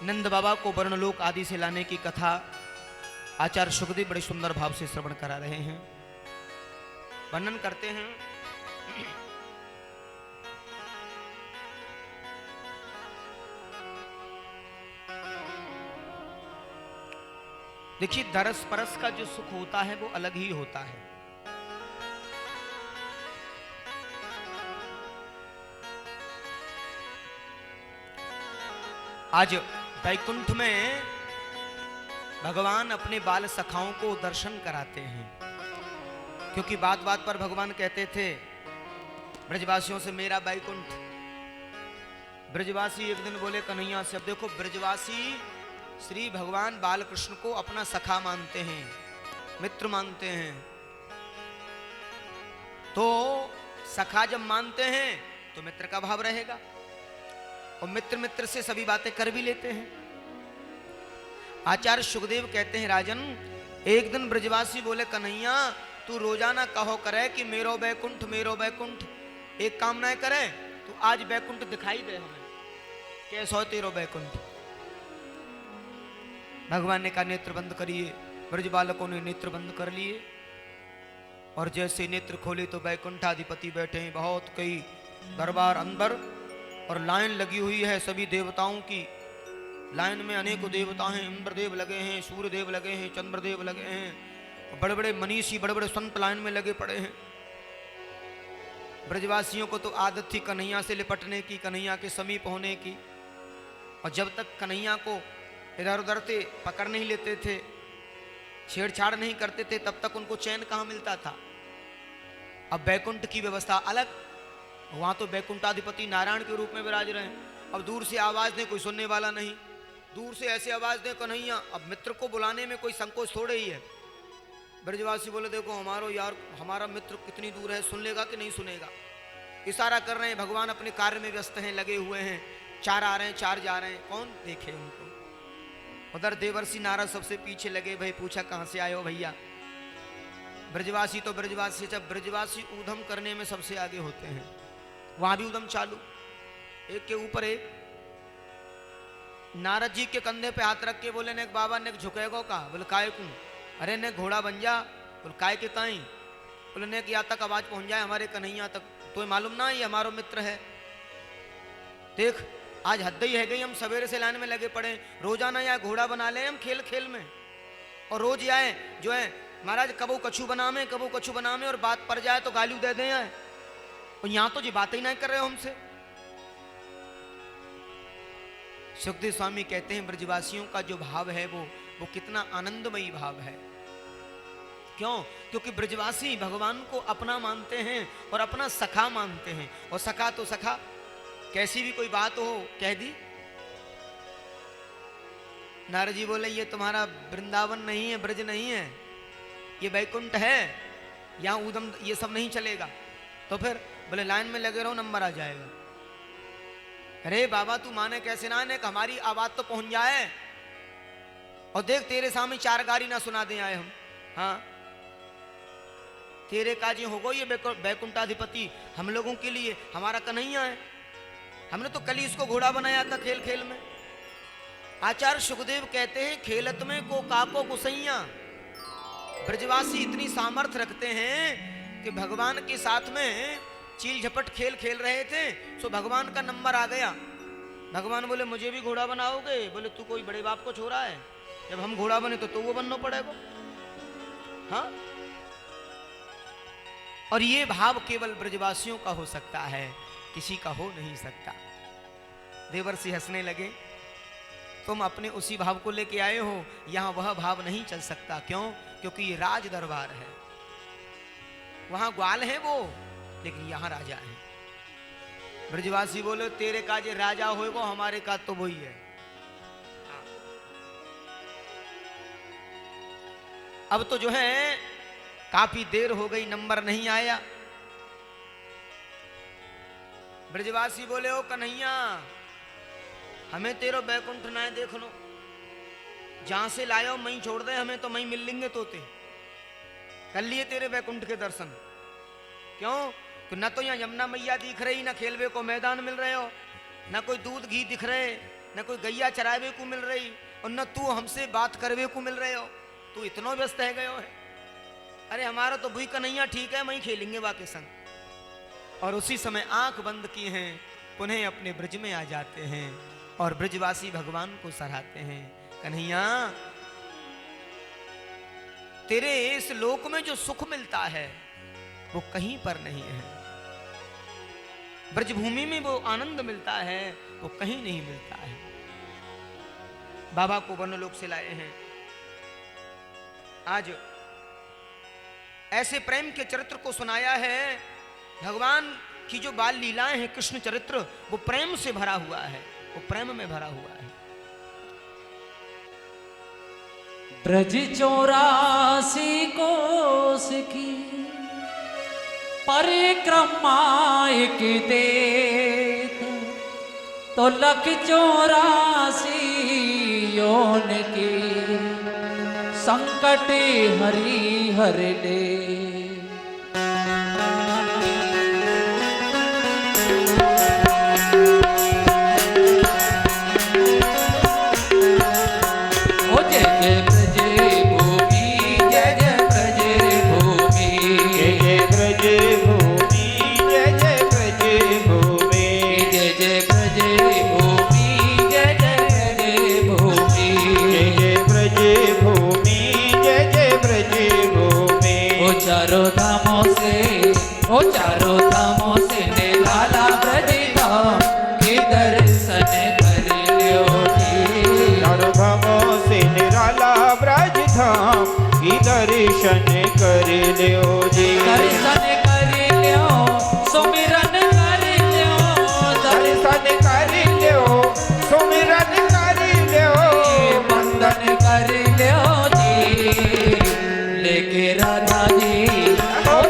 नंद बाबा को वर्णलोक आदि से लाने की कथा आचार्य सुखदेव बड़े सुंदर भाव से श्रवण करा रहे हैं। वर्णन करते हैं। देखिए, दरस परस का जो सुख होता है वो अलग ही होता है। आज वैकुंठ में भगवान अपने बाल सखाओं को दर्शन कराते हैं, क्योंकि बात बात पर भगवान कहते थे ब्रजवासियों से, मेरा वैकुंठ। ब्रजवासी एक दिन बोले कन्हैया से। अब देखो, ब्रजवासी श्री भगवान बालकृष्ण को अपना सखा मानते हैं, मित्र मानते हैं। तो सखा जब मानते हैं तो मित्र का भाव रहेगा, और मित्र मित्र से सभी बातें कर भी लेते हैं। आचार्य सुखदेव कहते हैं, राजन, एक दिन ब्रजवासी बोले कन्हैया, तू रोजाना कहो करे कि मेरो बैकुंठ मेरो बैकुंठ, एक काम ना करे तो आज बैकुंठ दिखाई दे हमें, कैसा हो तेरो बैकुंठ। भगवान ने कहा नेत्र बंद करिए। ब्रज बालकों ने नेत्र बंद कर लिए, और जैसे नेत्र खोले तो बैकुंठाधिपति बैठे हैं। बहुत कई दरबार अंदर, और लाइन लगी हुई है सभी देवताओं की। लाइन में अनेकों देवता हैं, इंद्रदेव लगे हैं, सूर्यदेव लगे हैं, चंद्रदेव लगे हैं, बड़े बड़े मनीषी, बड़े बड़े संत लाइन में लगे पड़े हैं। ब्रजवासियों को तो आदत थी कन्हैया से लिपटने की, कन्हैया के समीप होने की, और जब तक कन्हैया को इधर उधर से पकड़ नहीं लेते थे, छेड़छाड़ नहीं करते थे, तब तक उनको चैन कहाँ मिलता था। अब बैकुंठ की व्यवस्था अलग, वहां तो बैकुंठाधिपति नारायण के रूप में विराज रहे हैं। अब दूर से आवाज दे, कोई सुनने वाला नहीं। दूर से ऐसे आवाज दे कन्हैया, अब मित्र को बुलाने में कोई संकोच थोड़े ही है। ब्रजवासी बोले, देखो हमारो यार, हमारा मित्र कितनी दूर है, सुन लेगा कि नहीं सुनेगा। इशारा कर रहे हैं, भगवान अपने कार्य में व्यस्त हैं, लगे हुए हैं। चार आ रहे हैं, चार जा रहे हैं, कौन देखे उनको। उधर देवर्षि नारद सबसे पीछे लगे, भाई पूछा कहां से आए हो भैया। ब्रजवासी तो ब्रजवासी, जब ब्रजवासी ऊधम करने में सबसे आगे होते हैं, वहां भी उधम चालू, एक के ऊपर एक। नारद जी के कंधे पे हाथ रख के बोले, ने बाबा ने झुकेगो का। बोले काय को। अरे ने घोड़ा बन जा। बोले काय के ताई। बोले ने यहाँ तक आवाज पहुंच जाए हमारे कन्हैया तक, तो मालूम ना ये हमारो मित्र है। देख आज हद ही है गई, हम सवेरे से लाइन में लगे पड़े, रोजाना या घोड़ा बना ले हम खेल खेल में, और रोज आए जो है महाराज कबू कछू बनावे, कबू कछू बनावे, और बात पड़ जाए तो गाली दे दें आए। और यहां तो जी बातें ही नहीं कर रहे हो हमसे। सुखदेव स्वामी कहते हैं, ब्रजवासियों का जो भाव है वो कितना आनंदमयी भाव है। क्यों? क्योंकि ब्रजवासी भगवान को अपना मानते हैं और अपना सखा मानते हैं। और सखा तो सखा, कैसी भी कोई बात हो कह दी। नारद जी बोले, ये तुम्हारा वृंदावन नहीं है, ब्रज नहीं है, ये बैकुंठ है, यहां उदम ये सब नहीं चलेगा। तो फिर बोले लाइन में लगे रहो, नंबर आ जाएगा। अरे बाबा तू माने कैसे ना, ने हमारी आवाज तो पहुंच जाए, और देख तेरे सामने चार गाड़ी ना सुना दे आए हम। हाँ तेरे काजी होगो ये बैकुंठाधिपति, हम लोगों के लिए हमारा कन्हैया है। हमने तो कल ही इसको घोड़ा बनाया था खेल खेल में। आचार्य सुखदेव कहते हैं, खेलत में को काको गुसैया। ब्रजवासी इतनी सामर्थ्य रखते हैं कि भगवान के साथ में चील झपट खेल खेल रहे थे, सो भगवान का नंबर आ गया। भगवान बोले, मुझे भी घोड़ा बनाओगे? बोले तू कोई बड़े बाप को छोड़ा है, जब हम घोड़ा बने तो वो बनना पड़ेगा। हाँ, और ये भाव केवल ब्रजवासियों का हो सकता है, किसी का हो नहीं सकता। देवर्षि हंसने लगे, तुम अपने उसी भाव को लेके आए हो, यहां वह भाव नहीं चल सकता। क्यों? क्योंकि ये राज दरबार है, वहां ग्वाल है वो, लेकिन यहां राजा है। ब्रजवासी बोले, तेरे का जो राजा होएगा, हमारे का तो वही है। अब तो जो है काफी देर हो गई, नंबर नहीं आया। ब्रजवासी बोले, ओ कन्हैया, हमें तेरो बैकुंठ ना देख लो, जहां से लायो मई छोड़ दे हमें, तो मई मिल लेंगे तोते, कर लिए तेरे बैकुंठ के दर्शन। क्यों? कि न तो यहाँ यमुना मैया दिख रही, ना खेलवे को मैदान मिल रहे हो, ना कोई दूध घी दिख रहे, न कोई गैया चरावे को मिल रही और न तू हमसे बात करवे को मिल रहे हो। तू इतना व्यस्त है गयो है। अरे हमारा तो भूई कन्हैया ठीक है, वहीं खेलेंगे वाके संग। और उसी समय आंख बंद किए हैं, पुनः अपने ब्रज में आ जाते हैं और ब्रजवासी भगवान को सराहते हैं। कन्हैया, तेरे इस लोक में जो सुख मिलता है वो कहीं पर नहीं है। ब्रजभूमि में वो आनंद मिलता है वो कहीं नहीं मिलता है। बाबा को वनलोक से लाए हैं। आज ऐसे प्रेम के चरित्र को सुनाया है। भगवान की जो बाल लीलाएं हैं, कृष्ण चरित्र, वो प्रेम से भरा हुआ है, वो प्रेम में भरा हुआ है। ब्रज 84 कोस की परिक्रमा एक देख, तो लख 84 योन की संकट हरि हर ले। चारों धामों से निराला ब्रज धाम के दर्शन कर लियो जी। चारों धामों से निराला ब्रज धाम की दर्शन कर लियो जी। दर्शन कर लियो, सुमिरन कर लियो, दर्शन कर लियो, सुमिरन कर लियो, वंदन कर लियो जी। लेके राधा जी,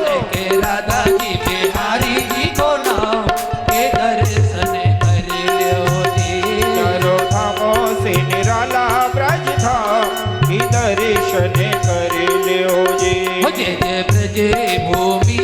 लेके राधा जी बिहारी जी को नाम के दर्शन कर लियो जी। चारों धामों से निराला ब्रज धाम की दर्शन कर लियो जी। जय जय ब्रज भूमि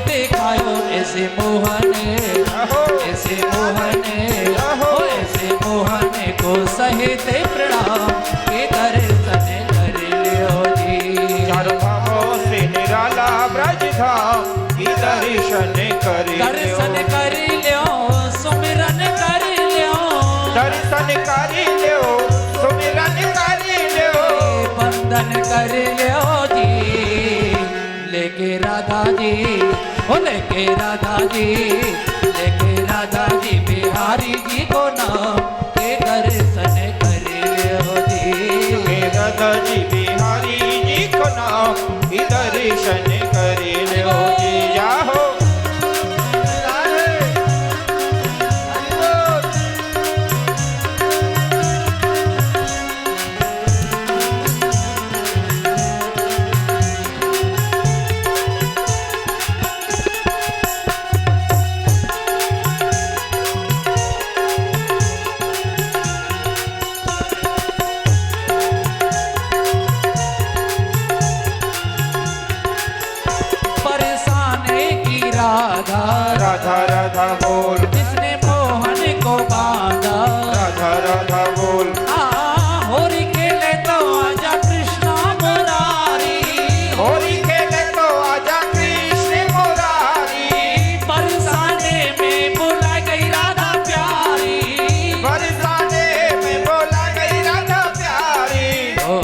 दिखायो ऐसे मोहने, अहो ऐसे मोहने, अहो ओ ऐसे मोहने को सहित प्रणाम के दर्शन कर लियो जी। चारों धामों से निराला ब्रज धाम की दर्शन कर दर्शन लियो, कर लियो, सुमिरन कर लियो, दर्शन कर लियो, सुमिरन कर लियो, बंदन कर लियो जी। लेके राधा जी, ओ लेके राधा जी, लेके राधा जी बिहारी जी को नाम के दर्शन कर लियो जी। हे दादा जी बिहारी जी को नाम की दर्शन कर लियो जी। जाहो परेशाने की राधा, राधा राधा बोल, जिसने मोहन को बांधा, राधा राधा बोल, होरी खेले तो आजा कृष्णा मुरारी, होली खेले तो आजा कृष्ण मुरारी, बरसाने में बुला गई राधा प्यारी, बरसाने में बोला गई राधा प्यारी, ओ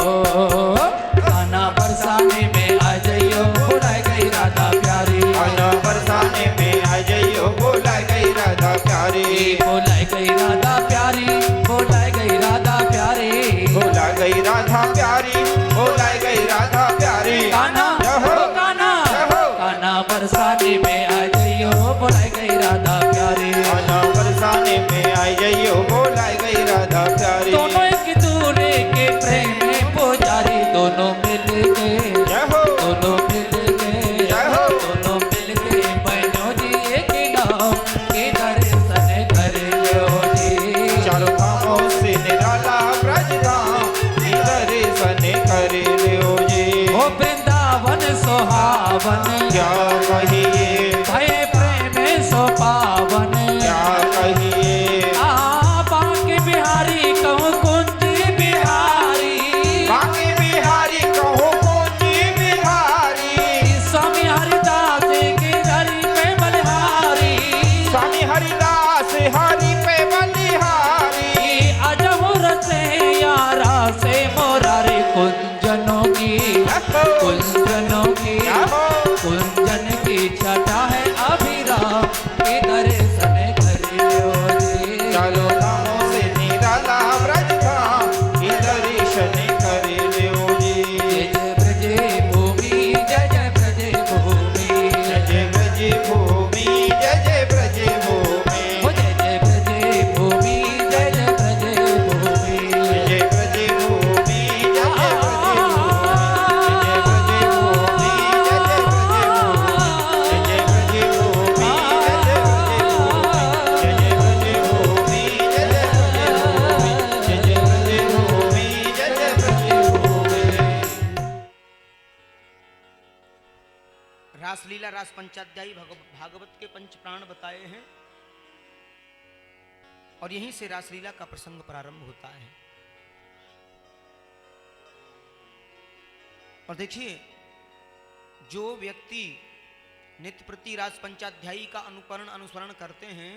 आना बरसाने में आ जाइयो बुला गई राधा प्यारी, आना बरसाने में आ जाइयो बोला गई राधा प्यारी, बुला गई राधा प्यारी, बुला गई राधा प्यारी, बोला गई राधा प्यारी, बोला गई राधा प्यारी, काना जहो, ओ काना, जहो। काना बरसाने में आ जाइयो बुला गई राधा प्यारी, आना बरसाने में आ जाइयो बोला गई राधा प्यारी, दोनों एक दूरे के प्रेम में पुजारी, दोनों मिल के, जहो दोनों मिल के, जहो। दोनों मिल के बहनों जी एक नाम के दर्शन कर लियो जी। चारों धामों से निराला ब्रज धाम की दर्शन कर लियो जी। ओ वृंदावन सुहावन, क्या कहिए, भय प्रेम सो पावन, क्या कहिए, बांके बिहारी कहूँ कुंज बिहारी, बाकी बिहारी कहो कुंजी बिहारी, स्वामी हरिदास के हरि पे बलिहारी, स्वामी हरिदास हरि पे बलिहारी, अजहुर से यारा से मोरारी, कुंजनों की, कुंजनों की, कुंजन की छटा है अभिराम के दर्शन कर लियो जी। चारों धामों से निराला ब्रज धाम की दर्शन कर लियो जी। जय जय ब्रजे भूमि, जय जय ब्रजे भूमि, जय जय ब्रज भूमि, जय जय ब्रज भूमि, ओ जय जय ब्रजे भूमि, जय जय ब्रजे भूमि, जय जय ब्रज भूमि, जय जय ब्रज भूमि, जय जय ब्रज भूमि, जय जय ब्रज भूमि, जय जय ब्रज भूमि, जय जय ब्रज भूमि, जय जय ब्रज भूमि, जय जय ब्रज भूमि। रासलीला रास पंचाध्यायी भागवत के पंच प्राण बताए हैं और यहीं से रासलीला का प्रसंग प्रारंभ होता है। और देखिए, जो व्यक्ति नित्य प्रति रास पंचाध्यायी का अनुसरण करते हैं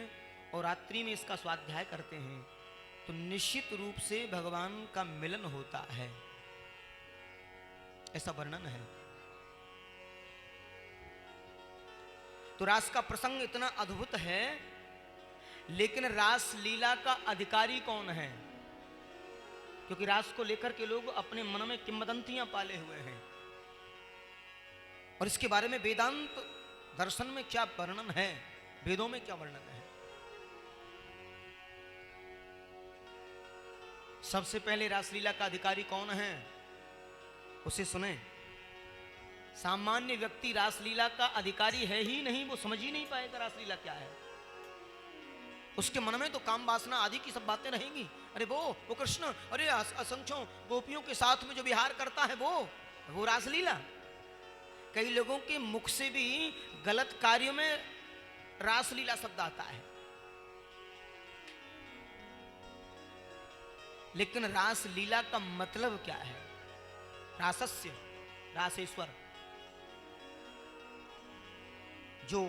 और रात्रि में इसका स्वाध्याय करते हैं तो निश्चित रूप से भगवान का मिलन होता है, ऐसा वर्णन है। तो रास का प्रसंग इतना अद्भुत है, लेकिन रास लीला का अधिकारी कौन है? क्योंकि रास को लेकर के लोग अपने मन में किंवदंतियां पाले हुए हैं और इसके बारे में वेदांत दर्शन में क्या वर्णन है, वेदों में क्या वर्णन है। सबसे पहले रासलीला का अधिकारी कौन है उसे सुने। सामान्य व्यक्ति रासलीला का अधिकारी है ही नहीं, वो समझ ही नहीं पाएगा रासलीला क्या है। उसके मन में तो काम वासना आदि की सब बातें रहेंगी। अरे वो कृष्ण, अरे असंख्यों गोपियों के साथ में जो विहार करता है वो रासलीला। कई लोगों के मुख से भी गलत कार्यों में रासलीला शब्द आता है, लेकिन रासलीला का मतलब क्या है? रासस्य, रासेश्वर, जो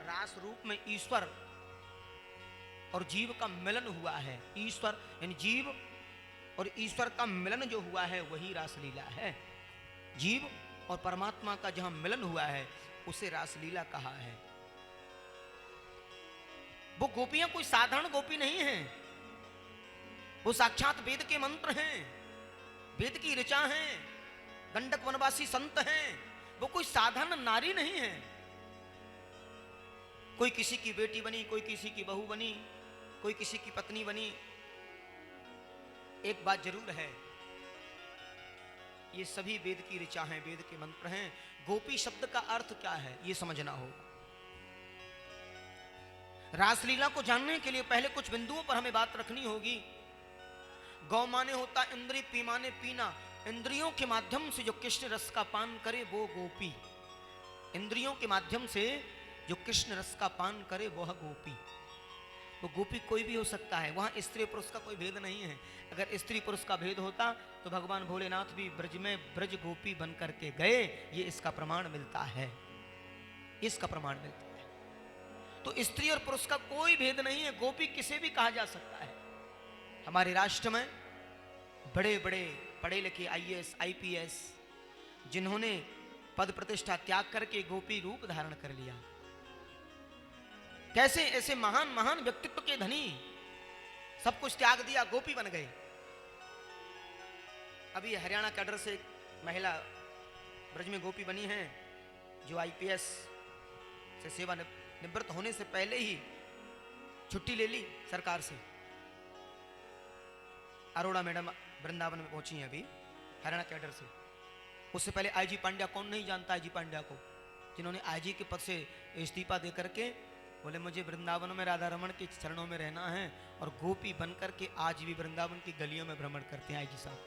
रास रूप में ईश्वर और जीव का मिलन हुआ है। ईश्वर यानी जीव और ईश्वर का मिलन जो हुआ है वही रासलीला है। जीव और परमात्मा का जहां मिलन हुआ है उसे रासलीला कहा है। वो गोपियां कोई साधारण गोपी नहीं हैं, वो साक्षात वेद के मंत्र हैं, वेद की ऋचा हैं, गंडक वनवासी संत हैं। वो कोई साधारण नारी नहीं है। कोई किसी की बेटी बनी, कोई किसी की बहू बनी, कोई किसी की पत्नी बनी। एक बात जरूर है, ये सभी वेद की ऋचा हैं, वेद के मंत्र हैं। गोपी शब्द का अर्थ क्या है ये समझना होगा। रासलीला को जानने के लिए पहले कुछ बिंदुओं पर हमें बात रखनी होगी। गौ माने होता इंद्रिय, पी माने पीना। इंद्रियों के माध्यम से जो कृष्ण रस का पान करे वो गोपी। इंद्रियों के माध्यम से जो कृष्ण रस का पान करे वह गोपी। वो गोपी कोई भी हो सकता है, वहां स्त्री पुरुष का कोई भेद नहीं है। अगर स्त्री पुरुष का भेद होता तो भगवान भोलेनाथ भी ब्रज में ब्रज गोपी बन करके गए। ये इसका प्रमाण मिलता है, इसका प्रमाण मिलता है। तो स्त्री और पुरुष का कोई भेद नहीं है, गोपी किसे भी कहा जा सकता है। हमारे राष्ट्र में बड़े बड़े पढ़े लिखे आईएएस आईपीएस जिन्होंने पद प्रतिष्ठा त्याग करके गोपी रूप धारण कर लिया, कैसे ऐसे महान महान व्यक्तित्व के धनी सब कुछ त्याग दिया, गोपी बन गए। अभी हरियाणा कैडर से एक महिला ब्रज में गोपी बनी है, जो आईपीएस से सेवा निवृत्त होने से पहले ही छुट्टी ले ली सरकार से। अरोड़ा मैडम वृंदावन में पहुंची हैं अभी हरियाणा कैडर से। उससे पहले आईजी पांड्या, कौन नहीं जानता आईजी पांड्या को, जिन्होंने आईजी के पद से इस्तीफा दे करके बोले मुझे वृंदावन में राधा रमण के चरणों में रहना है, और गोपी बनकर के आज भी वृंदावन की गलियों में भ्रमण करते हैं आईजी साहब।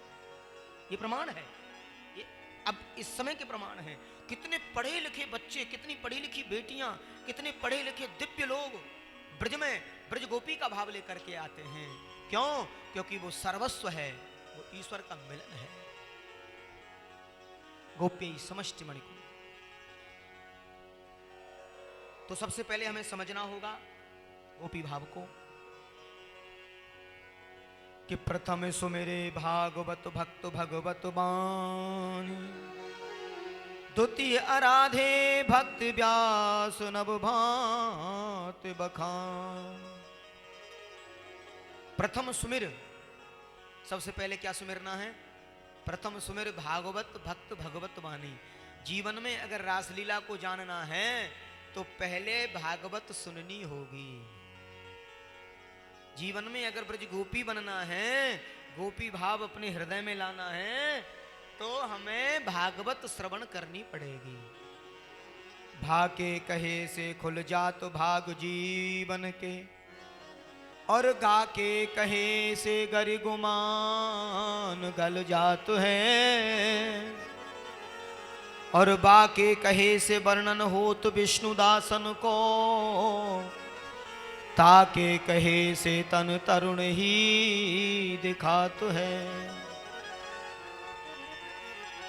ये प्रमाण है, ये अब इस समय के प्रमाण है। कितने पढ़े लिखे बच्चे, कितनी पढ़ी लिखी बेटियां, कितने पढ़े लिखे दिव्य लोग ब्रज में ब्रज गोपी का भाव लेकर के आते हैं। क्यों? क्योंकि वो सर्वस्व है, वो ईश्वर का मिलन है। गोपी समष्टि मणिकूल। तो सबसे पहले हमें समझना होगा गोपी भाव को कि प्रथम सुमेरे भागवत भक्त भगवत बानी, द्वितीय आराधे भक्ति व्यास नव भात बखान। प्रथम सुमिर, सबसे पहले क्या सुमिरना है? प्रथम सुमिर भागवत भक्त भगवत वाणी। जीवन में अगर रासलीला को जानना है तो पहले भागवत सुननी होगी। जीवन में अगर ब्रज गोपी बनना है, गोपी भाव अपने हृदय में लाना है, तो हमें भागवत श्रवण करनी पड़ेगी। भाके कहे से खुल जात भाग जीवन के, और गा के कहे से गरि गुमान गल जात है। और बाके कहे से वर्णन होत विष्णुदासन को, ताके कहे से तन तरुण ही दिखात है।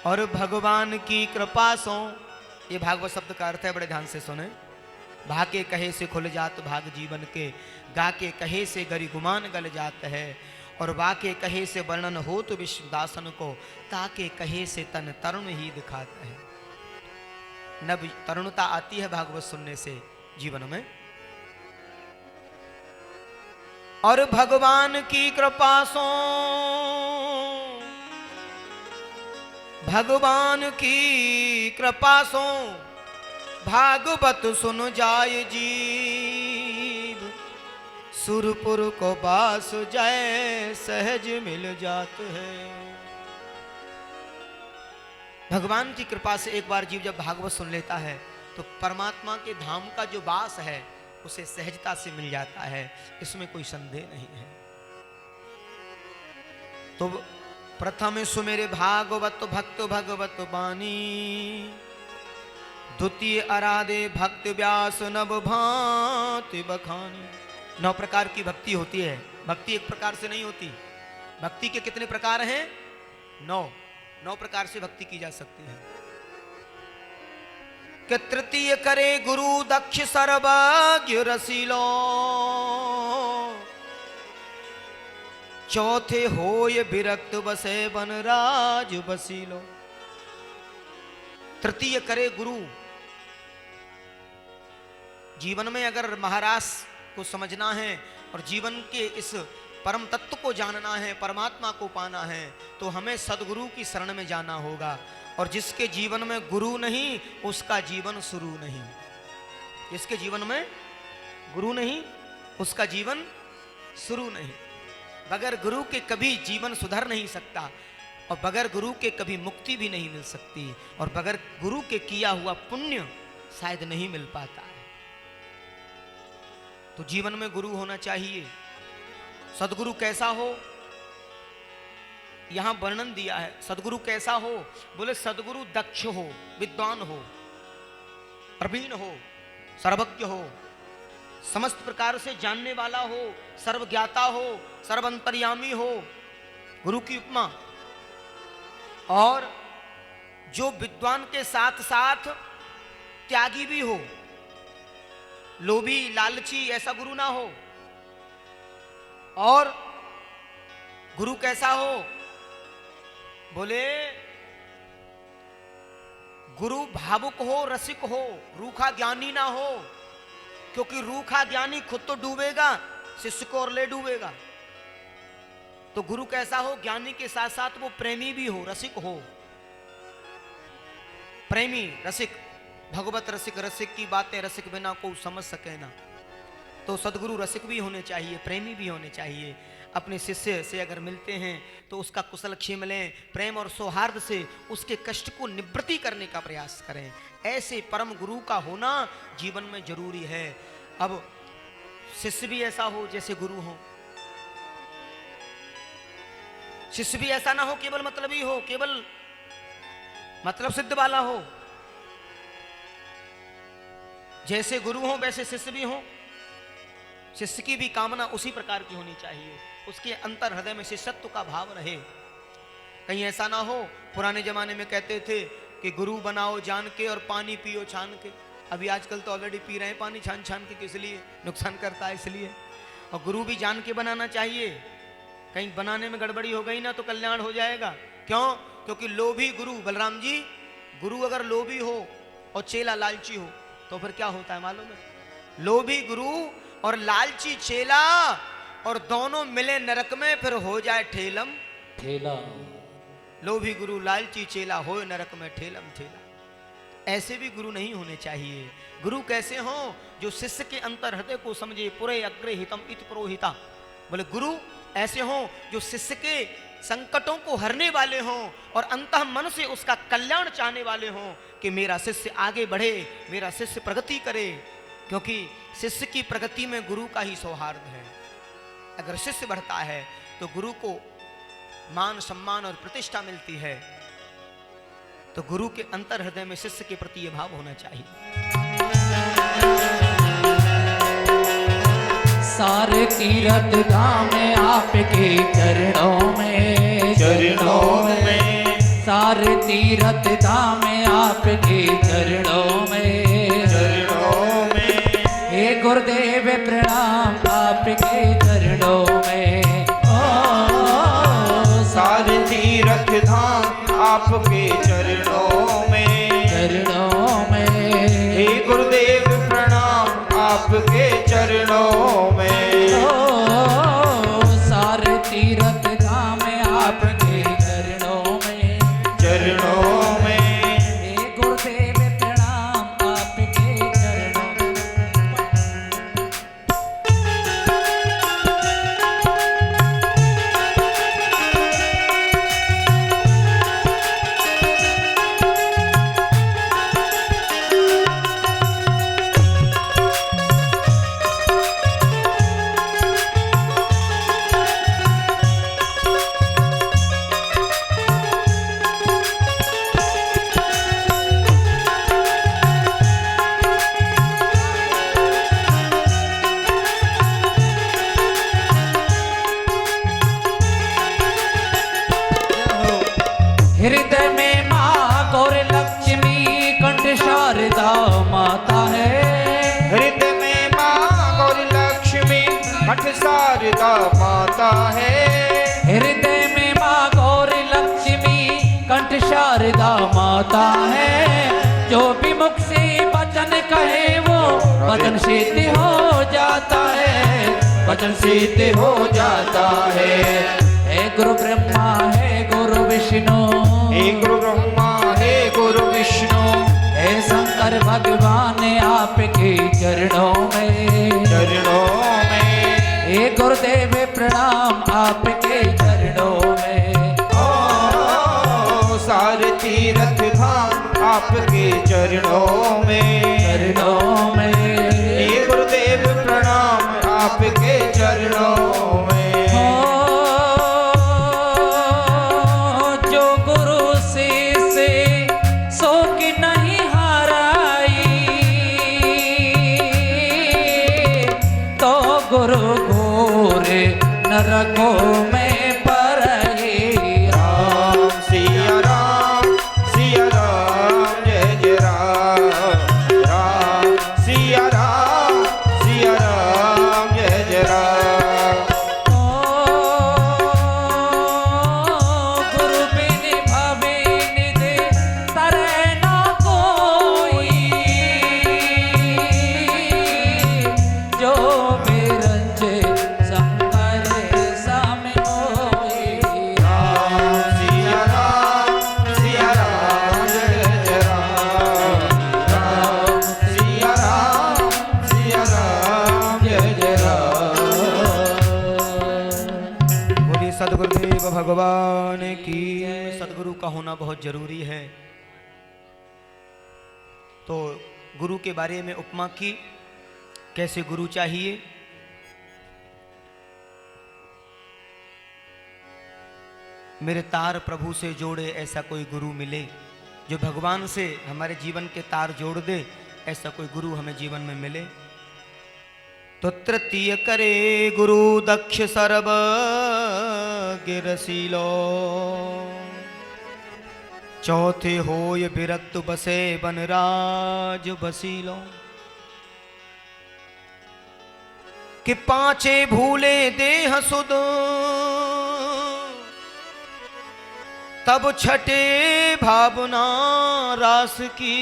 और भगवान की कृपा सो, ये भागवत शब्द का अर्थ है, बड़े ध्यान से सुने। भाके कहे से खुल जात भाग जीवन के, गा के कहे से गरि गुमान गल जात है। और वाके कहे से वर्णन हो तो विश्वदासन को, ताके कहे से तन तरुण ही दिखाता है। नब तरुणता आती है भागवत सुनने से जीवन में। और भगवान की कृपा सो, भगवान की कृपा सो भागवत सुन जाय जीव। सुरपुर को बास जय सहज मिल जात है। भगवान की कृपा से एक बार जीव जब भागवत सुन लेता है तो परमात्मा के धाम का जो वास है उसे सहजता से मिल जाता है, इसमें कोई संदेह नहीं है। तो प्रथम सुमेरे भागवत भक्त भगवत बानी, द्वितीय आराधे भक्ति व्यास नव भांति बखानी। 9 प्रकार की भक्ति होती है। भक्ति एक प्रकार से नहीं होती। भक्ति के कितने प्रकार हैं? 9 प्रकार से भक्ति की जा सकती है। कि तृतीय करे गुरु दक्ष सर्वज्ञ रसीलो, चौथे होय विरक्त बसे बनराज बसीलो। तृतीय करे गुरु। जीवन में अगर महाराज को समझना है और जीवन के इस परम तत्व को जानना है, परमात्मा को पाना है, तो हमें सदगुरु की शरण में जाना होगा। और जिसके जीवन में गुरु नहीं उसका जीवन शुरू नहीं। जिसके जीवन में गुरु नहीं उसका जीवन शुरू नहीं। बगैर गुरु के कभी जीवन सुधर नहीं सकता और बगैर गुरु के कभी मुक्ति भी नहीं मिल सकती और बगैर गुरु के किया हुआ पुण्य शायद नहीं मिल पाता है। तो जीवन में गुरु होना चाहिए। सदगुरु कैसा हो, यहां वर्णन दिया है। सदगुरु कैसा हो? बोले सदगुरु दक्ष हो, विद्वान हो, प्रवीण हो, सर्वज्ञ हो, समस्त प्रकार से जानने वाला हो, सर्वज्ञाता हो, सर्वंतर्यामी हो। गुरु की उपमा। और जो विद्वान के साथ साथ त्यागी भी हो, लोभी लालची ऐसा गुरु ना हो। और गुरु कैसा हो? बोले गुरु भावुक हो, रसिक हो, रूखा ज्ञानी ना हो। क्योंकि रूखा ज्ञानी खुद तो डूबेगा, शिष्य को और ले डूबेगा। तो गुरु कैसा हो? ज्ञानी के साथ साथ वो प्रेमी भी हो, रसिक हो। प्रेमी रसिक, भगवत रसिक, रसिक की बातें रसिक बिना को समझ सके ना। तो सदगुरु रसिक भी होने चाहिए, प्रेमी भी होने चाहिए। अपने शिष्य से अगर मिलते हैं तो उसका कुशल क्षेम लें, प्रेम और सौहार्द से उसके कष्ट को निवृत्ति करने का प्रयास करें। ऐसे परम गुरु का होना जीवन में जरूरी है। अब शिष्य भी ऐसा हो जैसे गुरु हो। शिष्य भी ऐसा ना हो केवल मतलबी हो, केवल मतलब सिद्ध वाला हो। जैसे गुरु हो वैसे शिष्य भी हो। शिष्य की भी कामना उसी प्रकार की होनी चाहिए, उसके अंतर हृदय में शिष्यत्व का भाव रहे। कहीं ऐसा ना हो, पुराने जमाने में कहते थे कि गुरु बनाओ जान के और पानी पियो छान के। अभी आजकल तो ऑलरेडी पी रहे हैं पानी छान छान के, किस लिए? नुकसान करता है इसलिए। और गुरु भी जान के बनाना चाहिए। कहीं बनाने में गड़बड़ी हो गई ना तो कल्याण हो जाएगा। क्यों? क्योंकि लोभी गुरु, बलराम जी, गुरु अगर लोभी हो और चेला लालची हो तो फिर क्या होता है मालूम है? लोभी गुरु और लालची चेला और दोनों मिले नरक में, फिर हो जाए ठेलम ठेला। लोभी गुरु लालची चेला हो नरक में ठेलम ठेला। ऐसे भी गुरु नहीं होने चाहिए। गुरु कैसे हो? जो शिष्य के अंतर हृदय को समझे। पुरे अग्रे हितम इत पुरोहिता। बोले गुरु ऐसे हो जो शिष्य के संकटों को हरने वाले हों और अंतः मन से उसका कल्याण चाहने वाले हों कि मेरा शिष्य आगे बढ़े, मेरा शिष्य प्रगति करे। क्योंकि शिष्य की प्रगति में गुरु का ही सौहार्द है। अगर शिष्य बढ़ता है तो गुरु को मान सम्मान और प्रतिष्ठा मिलती है। तो गुरु के अंतर हृदय में शिष्य के प्रति यह भाव होना चाहिए। सारे तीरथ धाम आपके चरणों में, चरणों में। सारे तीरथ धाम आपके चरणों में, चरणों में। हे गुरुदेव प्रणाम आपके चरणों में। ओ सारे तीरथ धाम आपके चरणों में, चरणों में। हे गुरुदेव प्रणाम आपके चरणों में। सारे तीरथ धाम आपके चरणों में, चरणों में। हे गुरुदेव प्रणाम आपके चरणों में। हृदय में माँ गौरी लक्ष्मी कंठ शारदा माता है। हृदय में माँ गौरी लक्ष्मी कंठ शारदा माता है। जो भी मुख से वचन कहे वो वचन सिद्ध हो जाता है, वचन सिद्ध हो जाता है। हे गुरु ब्रह्मा है गुरु विष्णु, हे गुरु ब्रह्मा हे गुरु विष्णु, हे शंकर भगवान आपके चरणों में, चरणों में। हे गुरुदेव प्रणाम आपके चरणों में। सारे तीर्थ धाम आपके चरणों में, चरणों में। हे गुरुदेव प्रणाम आपके चरणों में। जो गुरु से सो की नहीं हाराई, तो गुरु घोरे नरकों में भगवान की। सदगुरु का होना बहुत जरूरी है। तो गुरु के बारे में उपमा की, कैसे गुरु चाहिए। मेरे तार प्रभु से जोड़े ऐसा कोई गुरु मिले, जो भगवान से हमारे जीवन के तार जोड़ दे, ऐसा कोई गुरु हमें जीवन में मिले। तो तृतीय करे गुरु दक्ष सर्व गिरसीलो, चौथे होय विरक्त बसे बनराज बसीलो। कि पांचे भूले देह सुध, तब छठे भावना रास की,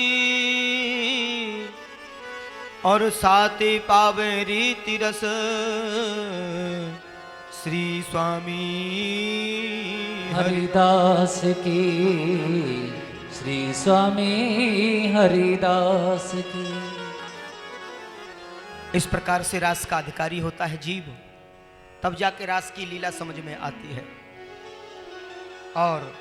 और साते पावे रीति रस श्री स्वामी हरिदास की, श्री स्वामी हरिदास की। इस प्रकार से रास का अधिकारी होता है जीव, तब जाके रास की लीला समझ में आती है। और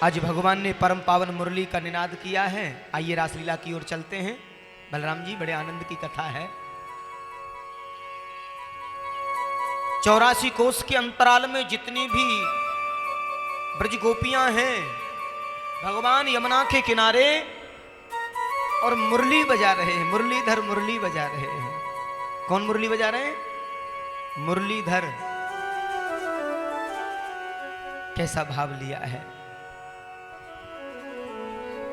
आज भगवान ने परम पावन मुरली का निनाद किया है। आइए रासलीला की ओर चलते हैं। बलराम जी, बड़े आनंद की कथा है। 84 कोस के अंतराल में जितनी भी ब्रज गोपियां हैं, भगवान यमुना के किनारे और मुरली बजा रहे हैं। मुरलीधर मुरली बजा रहे हैं। कौन मुरली बजा रहे हैं? मुरलीधर। कैसा भाव लिया है।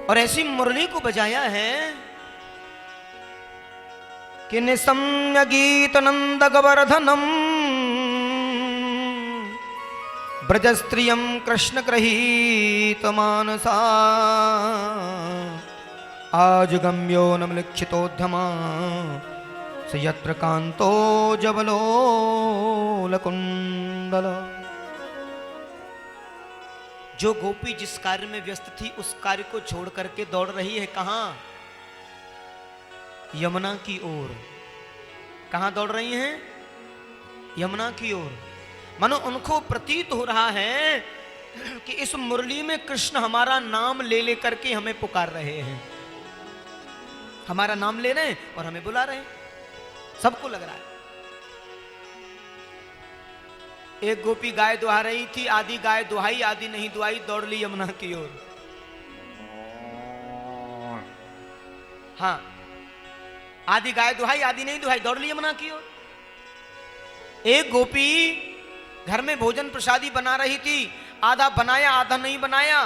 और ऐसी मुरली को बजाया है कि निसम्य गीत नंद गवर्धनम ब्रजस्त्रियम कृष्ण गृहीत मानसा, आज गम्यो नम लिखितोद्धमा स यत्र कांतो जबलो लकुंडल। जो गोपी जिस कार्य में व्यस्त थी, उस कार्य को छोड़ करके दौड़ रही है। कहां? यमुना की ओर। कहां दौड़ रही हैं? यमुना की ओर। मानो उनको प्रतीत हो रहा है कि इस मुरली में कृष्ण हमारा नाम ले ले करके हमें पुकार रहे हैं, हमारा नाम ले रहे हैं और हमें बुला रहे हैं। सबको लग रहा है। एक गोपी गाय दुहा रही थी, आधी गाय दुहाई आधी नहीं दुहाई, दौड़ ली यमुना की ओर। हाँ, आधी गाय दुहाई आधी नहीं दुहाई, दौड़ ली यमुना की ओर। एक गोपी घर में भोजन प्रसादी बना रही थी, आधा बनाया आधा नहीं बनाया,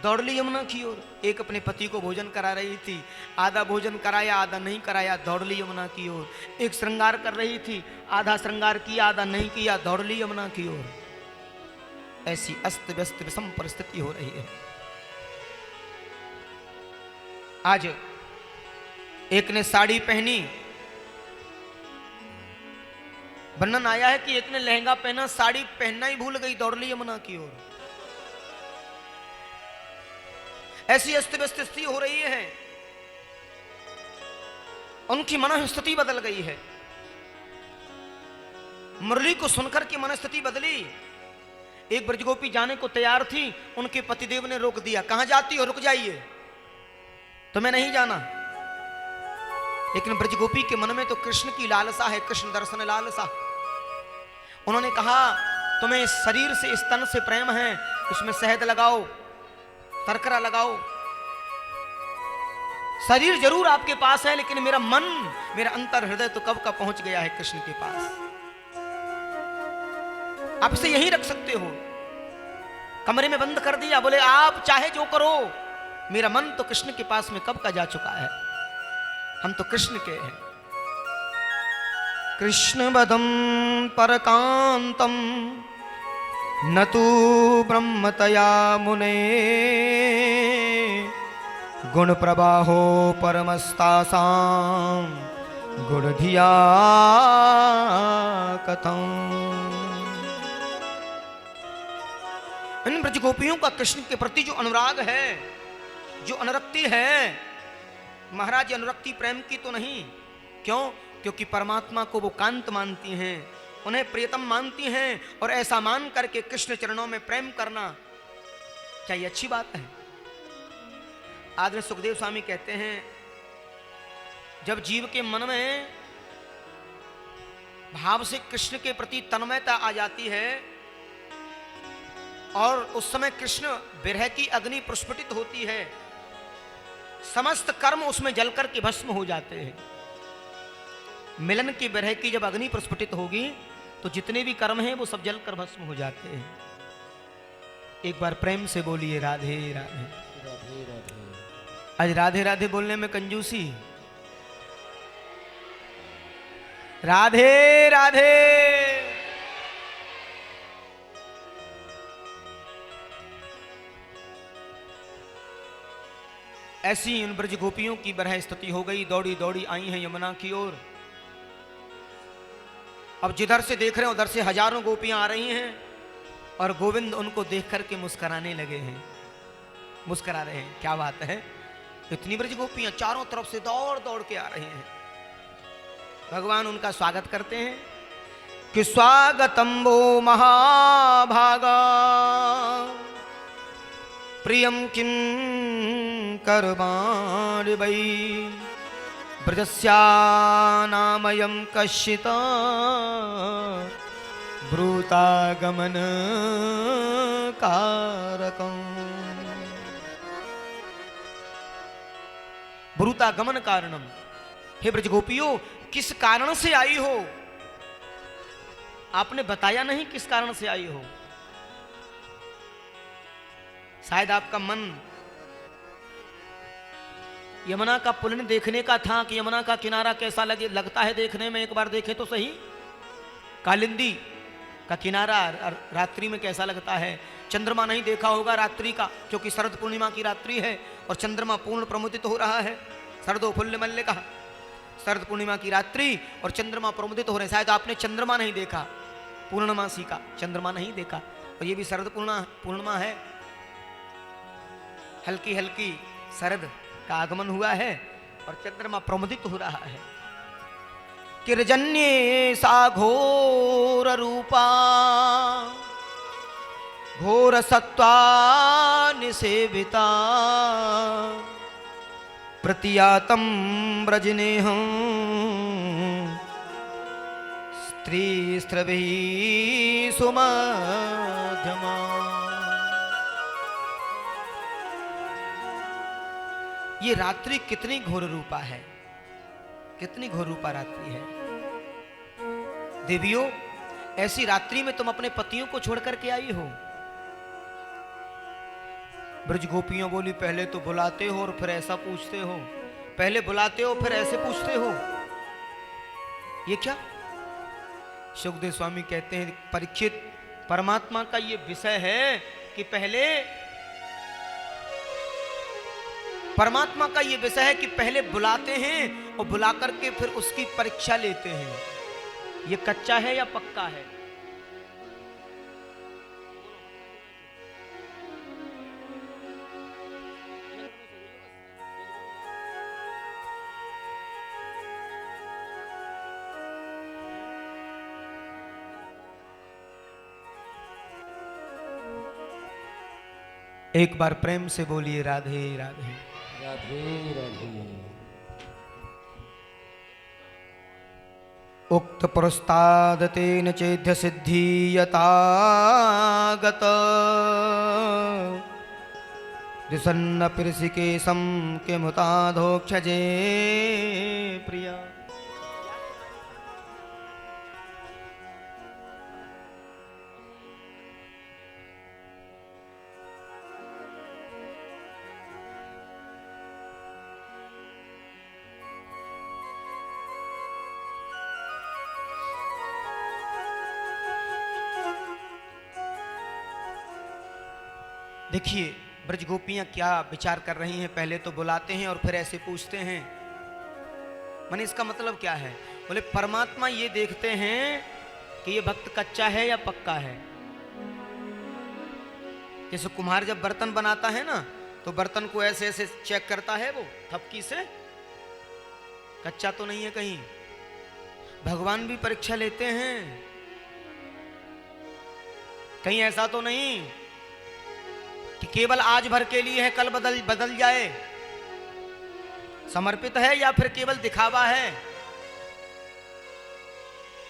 दौड़ ली यमुना की ओर। एक अपने पति को भोजन करा रही थी, आधा भोजन कराया आधा नहीं कराया, दौड़ ली यमुना की ओर। एक श्रृंगार कर रही थी, आधा श्रृंगार किया आधा नहीं किया, दौड़ ली यमुना की ओर। ऐसी अस्त व्यस्त विषम परिस्थिति हो रही है। आज एक ने साड़ी पहनी, वर्णन आया है कि एक ने लहंगा पहना, साड़ी पहनना ही भूल गई, दौड़ ली यमुना की ओर। ऐसी अस्त व्यस्त स्थिति हो रही है, उनकी मनस्थिति बदल गई है। मुरली को सुनकर के मनस्थिति बदली। एक ब्रजगोपी जाने को तैयार थी, उनके पतिदेव ने रोक दिया, कहां जाती हो, रुक जाइए, तुम्हें नहीं जाना। लेकिन ब्रजगोपी के मन में तो कृष्ण की लालसा है, कृष्ण दर्शन लालसा। उन्होंने कहा, तुम्हें इस शरीर से, इस तन से प्रेम है, इसमें शहद लगाओ, तरकरा लगाओ। शरीर जरूर आपके पास है, लेकिन मेरा मन, मेरा अंतर हृदय तो कब का पहुंच गया है कृष्ण के पास। आप इसे यहीं रख सकते हो। कमरे में बंद कर दिया, बोले आप चाहे जो करो, मेरा मन तो कृष्ण के पास में कब का जा चुका है, हम तो कृष्ण के हैं। कृष्ण बदम परकांतम न तू ब्रह्मतया मुने, गुण प्रवाहो परमस्तासां गुणधिया कथं। इन ब्रजगोपियों का कृष्ण के प्रति जो अनुराग है, जो अनुरक्ति है, महाराज अनुरक्ति प्रेम की तो नहीं। क्यों? क्योंकि परमात्मा को वो कांत मानती हैं, उन्हें प्रियतम मानती हैं, और ऐसा मान करके कृष्ण चरणों में प्रेम करना क्या ये अच्छी बात है? आदरणीय सुखदेव स्वामी कहते हैं, जब जीव के मन में भाव से कृष्ण के प्रति तन्मयता आ जाती है और उस समय कृष्ण विरह की अग्नि प्रस्फुटित होती है, समस्त कर्म उसमें जलकर के भस्म हो जाते हैं। मिलन की विरह की जब अग्नि प्रस्फुटित होगी तो जितने भी कर्म हैं वो सब जलकर भस्म हो जाते हैं। एक बार प्रेम से बोलिए राधे राधे। राधे राधे। आज राधे राधे बोलने में कंजूसी। राधे राधे। ऐसी उन ब्रज गोपियों की बरह स्थिति हो गई, दौड़ी दौड़ी आई हैं यमुना की ओर। अब जिधर से देख रहे हैं उधर से हजारों गोपियां आ रही हैं और गोविंद उनको देख करके मुस्कुराने लगे हैं, मुस्कुरा रहे हैं। क्या बात है, इतनी ब्रज गोपियां चारों तरफ से दौड़ दौड़ के आ रही हैं। भगवान उनका स्वागत करते हैं कि स्वागतम वो महाभागा प्रियम किम करवाणि वै ब्रजस्यानामयं कश्चित् ब्रूतागमन कारकम्। ब्रूतागमन कारणम। हे ब्रजगोपियों, किस कारण से आई हो? आपने बताया नहीं किस कारण से आई हो। शायद आपका मन यमुना का पुलिन देखने का था कि यमुना का किनारा कैसा लगता है देखने में, एक बार देखे तो सही। कालिंदी का किनारा रात्रि में कैसा लगता है। चंद्रमा नहीं देखा होगा रात्रि का, क्योंकि शरद पूर्णिमा की रात्रि है और चंद्रमा पूर्ण प्रमुदित हो रहा है। शरदो फुल्ल मल्लिका, शरद पूर्णिमा की रात्रि और चंद्रमा प्रमुदित हो रहे हैं। शायद आपने चंद्रमा नहीं देखा, पूर्णमासी का चंद्रमा नहीं देखा, और ये भी शरद पूर्णिमा है। हल्की हल्की शरद का आगमन हुआ है और चंद्रमा प्रमुदित हो रहा है। किरजन्ये सा घोर रूपा घोर सत्वा निसेविता प्रतियातम ब्रजनेहं स्त्री स्त्रभी सुमध्यमा। ये रात्रि कितनी घोर रूपा है, कितनी घोर रूपा रात्रि है। देवियों, ऐसी रात्रि में तुम अपने पतियों को छोड़ करके आई हो। ब्रज गोपियां बोली, पहले तो बुलाते हो और फिर ऐसा पूछते हो, पहले बुलाते हो फिर ऐसे पूछते हो, ये क्या? सुखदेव स्वामी कहते हैं, परीक्षित, परमात्मा का ये विषय है कि पहले, परमात्मा का ये विषय है कि पहले बुलाते हैं और बुला करके फिर उसकी परीक्षा लेते हैं, ये कच्चा है या पक्का है। एक बार प्रेम से बोलिए राधे राधे। राधे राधे। उक्त पुरस्ताद तेन चेद्य सिद्धीयतागत दिसन्न पिरसिकेशं किमुताधोक्षजे प्रिया। देखिए ब्रज गोपियां क्या विचार कर रही हैं, पहले तो बुलाते हैं और फिर ऐसे पूछते हैं। माने इसका मतलब क्या है? बोले परमात्मा ये देखते हैं कि ये भक्त कच्चा है या पक्का है। जैसे कुम्हार जब बर्तन बनाता है ना, तो बर्तन को ऐसे ऐसे चेक करता है वो थपकी से, कच्चा तो नहीं है कहीं। भगवान भी परीक्षा लेते हैं, कहीं ऐसा तो नहीं कि केवल आज भर के लिए है, कल बदल जाए। समर्पित है या फिर केवल दिखावा है।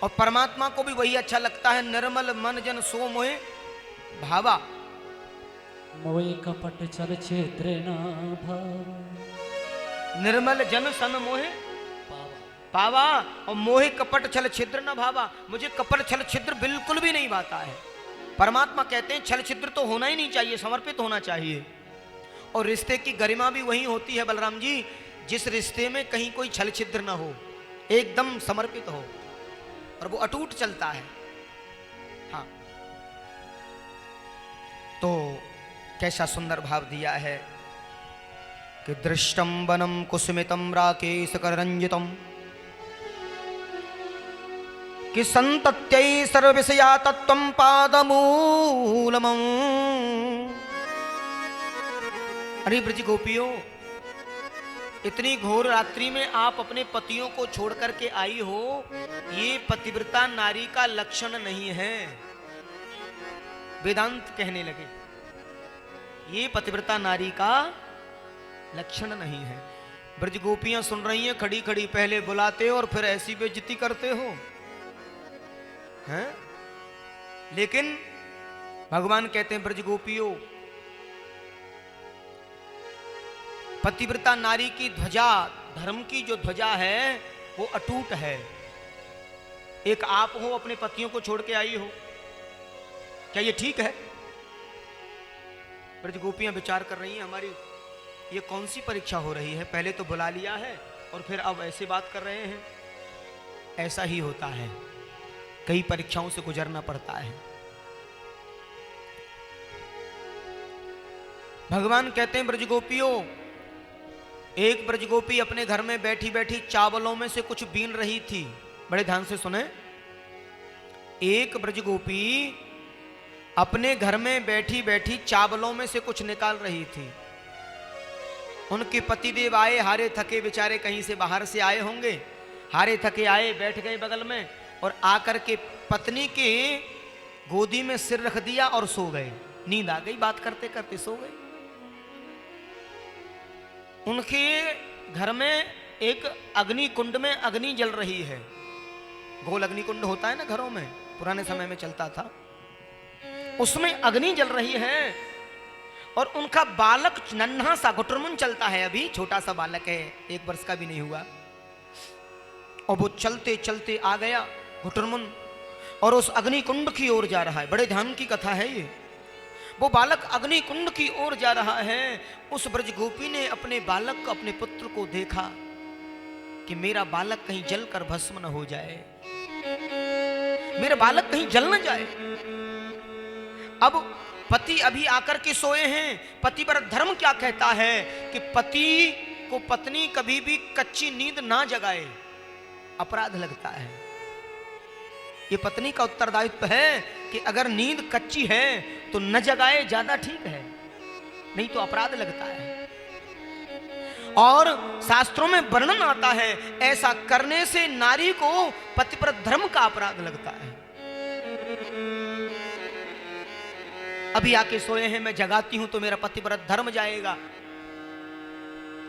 और परमात्मा को भी वही अच्छा लगता है, निर्मल मन जन सो मोहे भावा। मोहे कपट छल छिद्र न भावा। निर्मल जन सन मोहे पावा और मोहे कपट छल छिद्र न भावा। मुझे कपट छल छिद्र बिल्कुल भी नहीं भाता है। परमात्मा कहते हैं छल छिद्र तो होना ही नहीं चाहिए, समर्पित होना चाहिए। और रिश्ते की गरिमा भी वही होती है बलराम जी, जिस रिश्ते में कहीं कोई छल छिद्र ना हो, एकदम समर्पित हो और वो अटूट चलता है। हाँ, तो कैसा सुंदर भाव दिया है कि दृष्टम वनम कुसुमितम राकेश कररंजितम कि संतत्यै सर्वविषया तत्त्वं पादमूलमं। अरे ब्रज गोपियों, इतनी घोर रात्रि में आप अपने पतियों को छोड़ करके आई हो, ये पतिव्रता नारी का लक्षण नहीं है। वेदांत कहने लगे ये पतिव्रता नारी का लक्षण नहीं है। ब्रज गोपियां सुन रही हैं खड़ी खड़ी, पहले बुलाते हो और फिर ऐसी बेइज्जती करते हो हैं? लेकिन भगवान कहते हैं ब्रज गोपियों, पतिव्रता नारी की ध्वजा, धर्म की जो ध्वजा है वो अटूट है। एक आप हो, अपने पतियों को छोड़ के आई हो, क्या ये ठीक है? ब्रज गोपियां विचार कर रही हैं, हमारी ये कौन सी परीक्षा हो रही है? पहले तो बुला लिया है और फिर अब ऐसे बात कर रहे हैं। ऐसा ही होता है, कई परीक्षाओं से गुजरना पड़ता है। भगवान कहते हैं ब्रज गोपियों, एक ब्रज गोपी अपने घर में बैठी बैठी चावलों में से कुछ बीन रही थी। बड़े ध्यान से सुने। एक ब्रज गोपी अपने घर में बैठी बैठी चावलों में से कुछ निकाल रही थी। उनके पतिदेव आए, हारे थके बेचारे, कहीं से बाहर से आए होंगे, हारे थके आए, बैठ गए बगल में और आकर के पत्नी के गोदी में सिर रख दिया और सो गए। नींद आ गई, बात करते करते सो गए। उनके घर में एक अग्नि कुंड में अग्नि जल रही है। गोल अग्नि कुंड होता है ना घरों में, पुराने समय में चलता था। उसमें अग्नि जल रही है और उनका बालक नन्हा सा घुटुरमुन चलता है, अभी छोटा सा बालक है, 1 वर्ष का भी नहीं हुआ। और वो चलते चलते आ गया घुटुरमुन और उस अग्नि कुंड की ओर जा रहा है। बड़े ध्यान की कथा है ये। वो बालक अग्नि कुंड की ओर जा रहा है। उस ब्रज गोपी ने अपने बालक को, अपने पुत्र को देखा कि मेरा बालक कहीं जलकर भस्म न हो जाए, मेरा बालक कहीं जल न जाए। अब पति अभी आकर के सोए हैं। पति पर धर्म क्या कहता है कि पति को पत्नी कभी भी कच्ची नींद ना जगाए, अपराध लगता है। ये पत्नी का उत्तरदायित्व है कि अगर नींद कच्ची है तो न जगाए, ज्यादा ठीक है, नहीं तो अपराध लगता है। और शास्त्रों में वर्णन आता है ऐसा करने से नारी को पति पर धर्म का अपराध लगता है। अभी आके सोए हैं, मैं जगाती हूं तो मेरा पति पर धर्म जाएगा।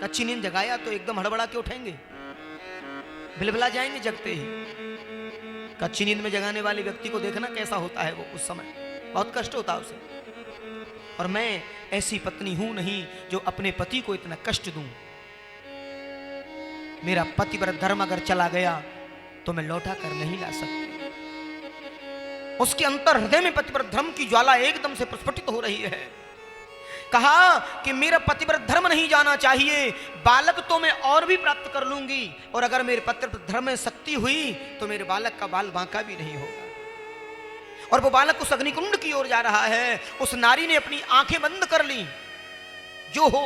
कच्ची नींद जगाया तो एकदम हड़बड़ा के उठेंगे, बिलबिला जाएंगे जगते ही। कच्ची नींद में जगाने वाले व्यक्ति को देखना कैसा होता है, वो उस समय बहुत कष्ट होता है उसे। और मैं ऐसी पत्नी हूं नहीं जो अपने पति को इतना कष्ट दूं। मेरा पति पर धर्म अगर चला गया तो मैं लौटा कर नहीं ला सकती। उसके अंतर हृदय में पति पर धर्म की ज्वाला एकदम से प्रस्फुटित हो रही है। कहा कि मेरा पति पर धर्म नहीं जाना चाहिए, बालक तो मैं और भी प्राप्त कर लूंगी, और अगर मेरे पति पर धर्म में शक्ति हुई तो मेरे बालक का बाल बांका भी नहीं होगा। और वो बालक उस अग्निकुंड की ओर जा रहा है। उस नारी ने अपनी आंखें बंद कर ली। जो हो,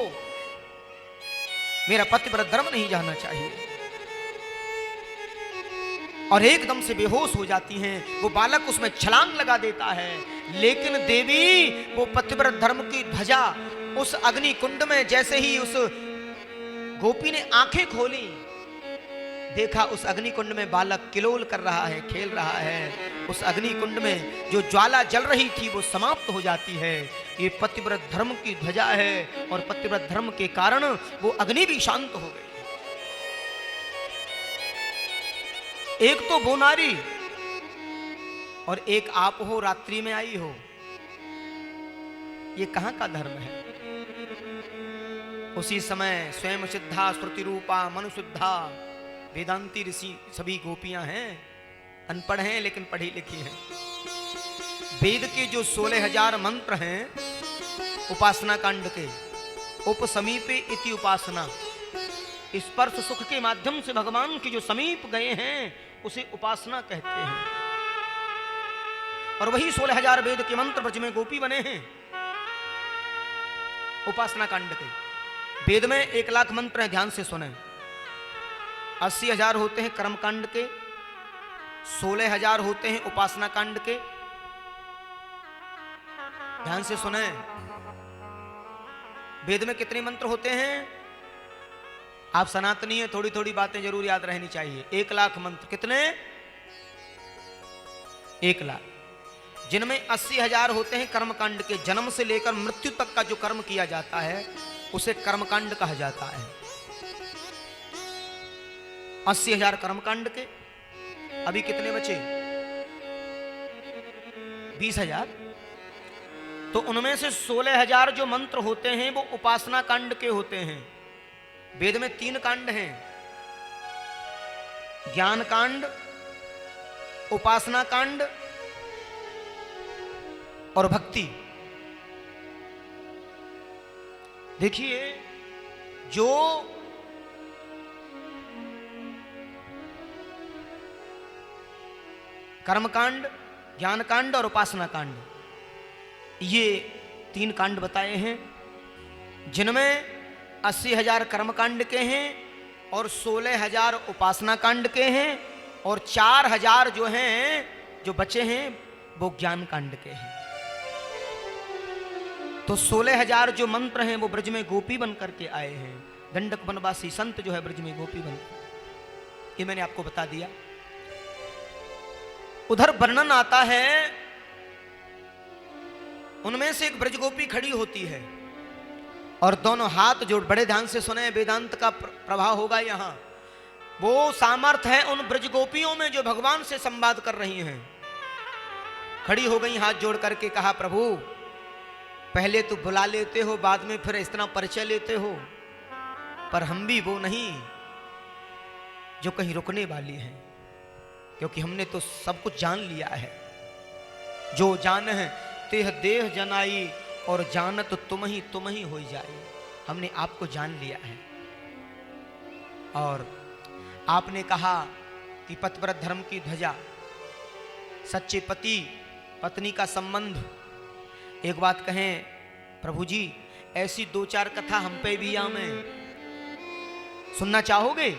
मेरा पति पर धर्म नहीं जाना चाहिए, और एकदम से बेहोश हो जाती हैं। वो बालक उसमें छलांग लगा देता है, लेकिन देवी वो पतिव्रत धर्म की ध्वजा उस अग्नि कुंड में, जैसे ही उस गोपी ने आंखें खोली, देखा उस अग्नि कुंड में बालक किलोल कर रहा है, खेल रहा है। उस अग्नि कुंड में जो ज्वाला जल रही थी वो समाप्त हो जाती है। ये पतिव्रत धर्म की ध्वजा है, और पतिव्रत धर्म के कारण वो अग्नि भी शांत हो गई। एक तो वो नारी, और एक आप हो, रात्रि में आई हो। ये कहां का धर्म है? उसी समय स्वयं सिद्धा स्मृति रूपा मनुसिद्धा वेदांती ऋषि सभी गोपियां हैं, अनपढ़ हैं लेकिन पढ़ी लिखी हैं। वेद के जो 16,000 मंत्र हैं उपासना कांड के, उपसमीपे इति उपासना, स्पर्श सुख के माध्यम से भगवान के जो समीप गए हैं उसे उपासना कहते हैं। और वही 16,000 वेद के मंत्र ब्रज में गोपी बने हैं उपासना कांड के। वेद में 1,00,000 मंत्र हैं, ध्यान से सुने। 80,000 होते हैं कर्म कांड के, 16,000 होते हैं उपासना कांड के। ध्यान से सुने, वेद में कितने मंत्र होते हैं? आप सनातनी है, थोड़ी थोड़ी बातें जरूर याद रहनी चाहिए। 1,00,000 मंत्र। कितने? 1,00,000, जिनमें 80,000 होते हैं कर्मकांड के। जन्म से लेकर मृत्यु तक का जो कर्म किया जाता है उसे कर्मकांड कहा जाता है। 80,000 कर्मकांड के। अभी कितने बचे? 20,000। तो उनमें से 16,000 जो मंत्र होते हैं वो उपासना कांड के होते हैं। वेद में 3 कांड हैं, ज्ञान कांड, उपासना कांड और भक्ति। देखिए, जो कर्मकांड, ज्ञान कांड और उपासना कांड, ये 3 कांड बताए हैं, जिनमें 80,000 कर्मकांड के हैं और 16,000 उपासना कांड के हैं, और 4,000 जो हैं, जो बचे हैं, वो ज्ञान कांड के हैं। तो 16,000 जो मंत्र हैं वो ब्रज में गोपी बन करके आए हैं। दंडक वनवासी संत जो है ब्रज में गोपी बन, ये मैंने आपको बता दिया। उधर वर्णन आता है, उनमें से एक ब्रज गोपी खड़ी होती है और दोनों हाथ जोड़, बड़े ध्यान से सुने, वेदांत का प्रभाव होगा यहाँ। वो सामर्थ्य है उन ब्रज गोपियों में जो भगवान से संवाद कर रही हैं। खड़ी हो गई, हाथ जोड़ करके कहा, प्रभु पहले तो बुला लेते हो, बाद में फिर इस तरह परिचय लेते हो, पर हम भी वो नहीं जो कहीं रुकने वाली हैं, क्योंकि हमने तो सब कुछ जान लिया है। जो जान है तेह देह जनाई और जानत तुम ही हो जाए। हमने आपको जान लिया है। और आपने कहा कि पतिव्रत धर्म की ध्वजा, सच्चे पति पत्नी का संबंध। एक बात कहें प्रभु जी, ऐसी 2-4 कथा हम पे भी आमे, सुनना चाहोगे?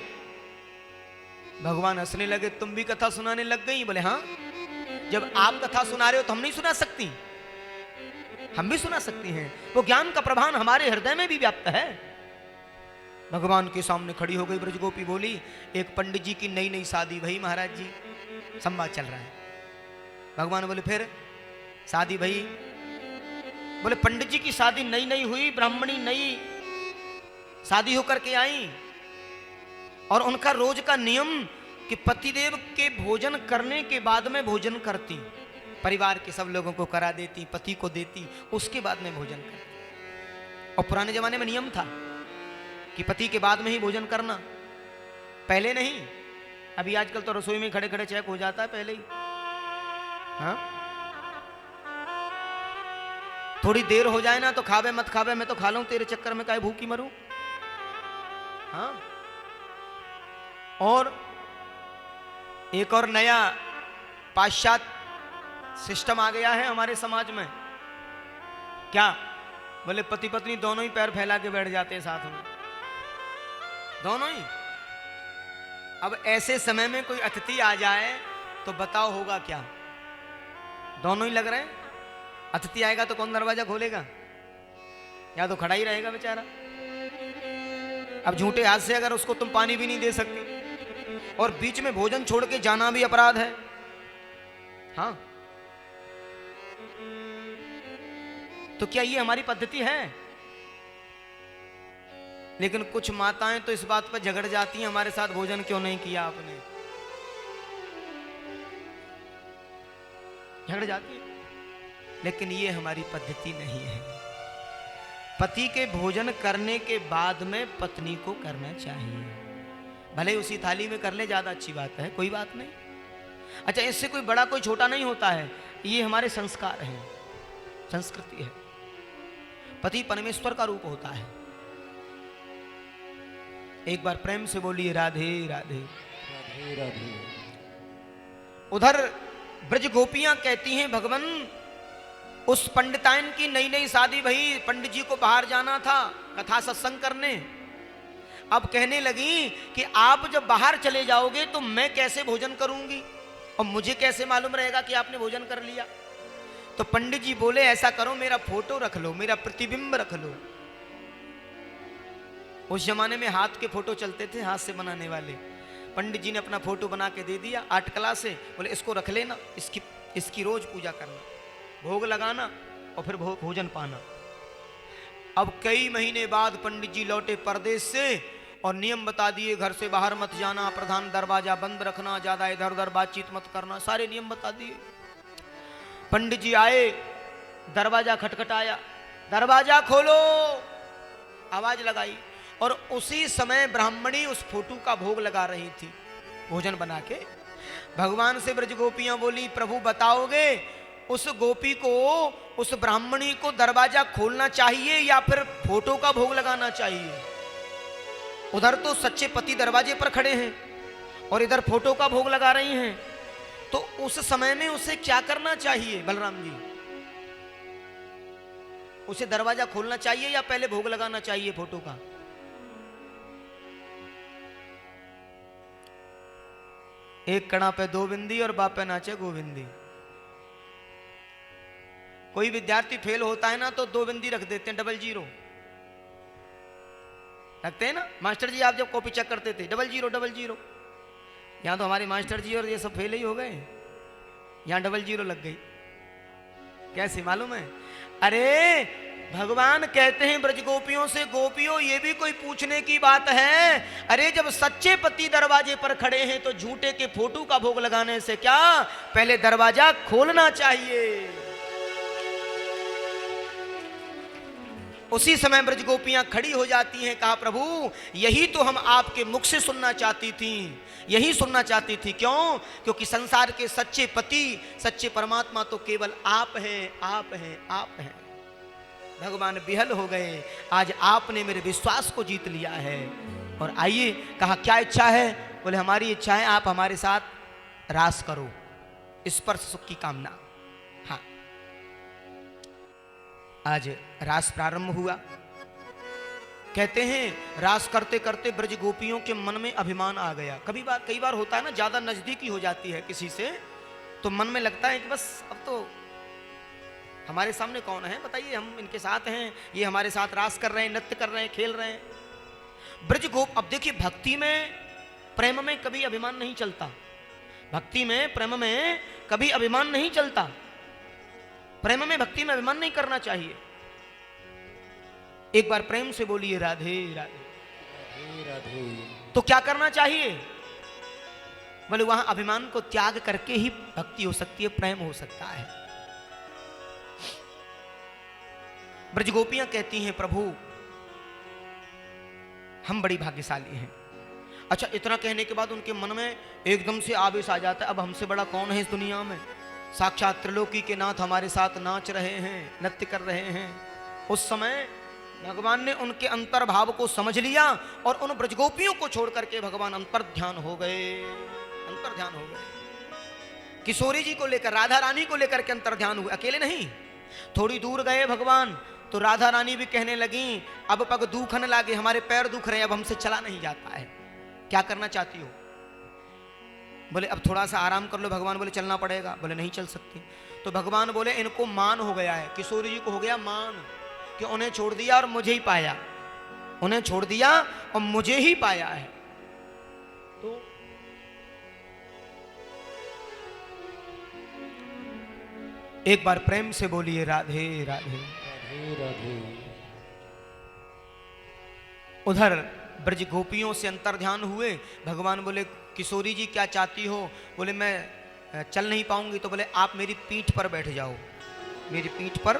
भगवान हंसने लगे, तुम भी कथा सुनाने लग गई? बोले हाँ, जब आप कथा सुना रहे हो तो हम नहीं सुना सकती? हम भी सुना सकती हैं। वो ज्ञान का प्रभान हमारे हृदय में भी व्याप्त है। भगवान के सामने खड़ी हो गई ब्रजगोपी, बोली एक पंडित जी की नई नई शादी भई महाराज जी, संवाद चल रहा है। भगवान बोले फिर शादी भई? बोले पंडित जी की शादी नई नई हुई, ब्राह्मणी नई शादी होकर के आई, और उनका रोज का नियम कि पतिदेव के भोजन करने के बाद में भोजन करती, परिवार के सब लोगों को करा देती, पति को देती, उसके बाद में भोजन करती। और पुराने जमाने में नियम था कि पति के बाद में ही भोजन करना, पहले नहीं। अभी आजकल तो रसोई में खड़े खड़े चेक हो जाता है पहले ही। हाँ, थोड़ी देर हो जाए ना तो खावे मत खावे, मैं तो खा लूं, तेरे चक्कर में काहे भूखी मरूं। हाँ, और एक और नया पाश्चात्य सिस्टम आ गया है हमारे समाज में। क्या? बोले पति पत्नी दोनों ही पैर फैला के बैठ जाते हैं साथ में, दोनों ही। अब ऐसे समय में कोई अतिथि आ जाए तो बताओ होगा क्या? दोनों ही लग रहे हैं। अतिथि आएगा तो कौन दरवाजा खोलेगा? या तो खड़ा ही रहेगा बेचारा। अब झूठे हाथ से अगर उसको तुम पानी भी नहीं दे सकती, और बीच में भोजन छोड़ के जाना भी अपराध है। हाँ, तो क्या ये हमारी पद्धति है? लेकिन कुछ माताएं तो इस बात पर झगड़ जाती हैं, हमारे साथ भोजन क्यों नहीं किया आपने, झगड़ जाती है। लेकिन ये हमारी पद्धति नहीं है। पति के भोजन करने के बाद में पत्नी को करना चाहिए। भले उसी थाली में कर ले, ज्यादा अच्छी बात है, कोई बात नहीं। अच्छा, इससे कोई बड़ा कोई छोटा नहीं होता है, ये हमारे संस्कार हैं, संस्कृति है। पति परमेश्वर का रूप होता है। एक बार प्रेम से बोलिए राधे राधे राधे राधे। उधर ब्रज गोपियां कहती हैं, भगवान उस पंडिताइन की नई नई शादी भई, पंडित जी को बाहर जाना था कथा सत्संग करने। अब कहने लगी कि आप जब बाहर चले जाओगे तो मैं कैसे भोजन करूंगी, और मुझे कैसे मालूम रहेगा कि आपने भोजन कर लिया? तो पंडित जी बोले ऐसा करो, मेरा फोटो रख लो, मेरा प्रतिबिंब रख लो। उस जमाने में हाथ के फोटो चलते थे, हाथ से बनाने वाले। पंडित जी ने अपना फोटो बना के दे दिया 8 कला से, बोले इसको रख लेना, इसकी रोज पूजा करना, भोग लगाना और फिर भोजन पाना। अब कई महीने बाद पंडित जी लौटे परदेश से और नियम बता दिए, घर से बाहर मत जाना, प्रधान दरवाजा बंद रखना, ज्यादा इधर उधर बातचीत मत करना, सारे नियम बता दिए। पंडित जी आए, दरवाजा खटखटाया, दरवाजा खोलो, आवाज लगाई, और उसी समय ब्राह्मणी उस फोटो का भोग लगा रही थी भोजन बना के। भगवान से ब्रज गोपियां बोली, प्रभु बताओगे उस गोपी को, उस ब्राह्मणी को दरवाजा खोलना चाहिए या फिर फोटो का भोग लगाना चाहिए? उधर तो सच्चे पति दरवाजे पर खड़े हैं और इधर फोटो का भोग लगा रही हैं, तो उस समय में उसे क्या करना चाहिए बलराम जी? उसे दरवाजा खोलना चाहिए या पहले भोग लगाना चाहिए फोटो का? एक कड़ा पे 2 बिंदी और बाप पे नाचे गोविंदी। कोई विद्यार्थी फेल होता है ना तो 2 बिंदी रख देते हैं, 00 रखते हैं ना। मास्टर जी आप जब कॉपी चेक करते थे 0000, यहां तो हमारे मास्टर जी और ये सब फेल ही हो गए, यहां 00 लग गई। कैसे मालूम है? अरे भगवान कहते हैं ब्रज गोपियों से, गोपियों ये भी कोई पूछने की बात है? अरे जब सच्चे पति दरवाजे पर खड़े हैं तो झूठे के फोटो का भोग लगाने से क्या, पहले दरवाजा खोलना चाहिए। उसी समय ब्रज गोपियां खड़ी हो जाती हैं, कहा प्रभु यही तो हम आपके मुख से सुनना चाहती थी, यही सुनना चाहती थी। क्यों? क्योंकि संसार के सच्चे पति, सच्चे परमात्मा तो केवल आप हैं, आप हैं, आप हैं। भगवान विहल हो गए, आज आपने मेरे विश्वास को जीत लिया है। और आइए, कहा क्या इच्छा है? बोले हमारी इच्छा है आप हमारे साथ रास करो, स्पर्श सुख की कामना। हाँ, आज रास प्रारंभ हुआ। कहते हैं रास करते करते ब्रज गोपियों के मन में अभिमान आ गया। कई बार होता है ना, ज्यादा नजदीकी हो जाती है किसी से तो मन में लगता है कि बस अब तो हमारे सामने कौन है, बताइए, हम इनके साथ हैं, ये हमारे साथ रास कर रहे हैं, नृत्य कर रहे हैं, खेल रहे हैं। ब्रज गोप, अब देखिए भक्ति में प्रेम में कभी अभिमान नहीं चलता, भक्ति में प्रेम में कभी अभिमान नहीं चलता। प्रेम में भक्ति में अभिमान नहीं करना चाहिए। एक बार प्रेम से बोलिए राधे राधे राधे। तो क्या करना चाहिए? बोले वहां अभिमान को त्याग करके ही भक्ति हो सकती है, प्रेम हो सकता है। ब्रज गोपियां कहती हैं प्रभु हम बड़ी भाग्यशाली हैं। अच्छा, इतना कहने के बाद उनके मन में एकदम से आवेश आ जाता है, अब हमसे बड़ा कौन है इस दुनिया में? साक्षात त्रिलोकी के नाथ हमारे साथ नाच रहे हैं, नृत्य कर रहे हैं। उस समय भगवान ने उनके अंतर भाव को समझ लिया और उन ब्रजगोपियों को छोड़ करके भगवान अंतर ध्यान हो गए, अंतर ध्यान हो गए। किशोरी जी को लेकर, राधा रानी को लेकर के अंतर ध्यान हुए, अकेले नहीं। थोड़ी दूर गए भगवान तो राधा रानी भी कहने लगी अब पग दुखन लागे, हमारे पैर दुख रहे हैं, अब हमसे चला नहीं जाता है, क्या करना चाहती हो? बोले अब थोड़ा सा आराम कर लो। भगवान बोले चलना पड़ेगा। बोले नहीं चल सकती। तो भगवान बोले इनको मान हो गया है, किशोरी जी को हो गया मान कि उन्हें छोड़ दिया और मुझे ही पाया, उन्हें छोड़ दिया और मुझे ही पाया है। तो एक बार प्रेम से बोलिए राधे राधे राधे राधे। उधर ब्रज गोपियों से अंतर ध्यान हुए। भगवान बोले किशोरी जी क्या चाहती हो? बोले मैं चल नहीं पाऊंगी। तो बोले आप मेरी पीठ पर बैठ जाओ, मेरी पीठ पर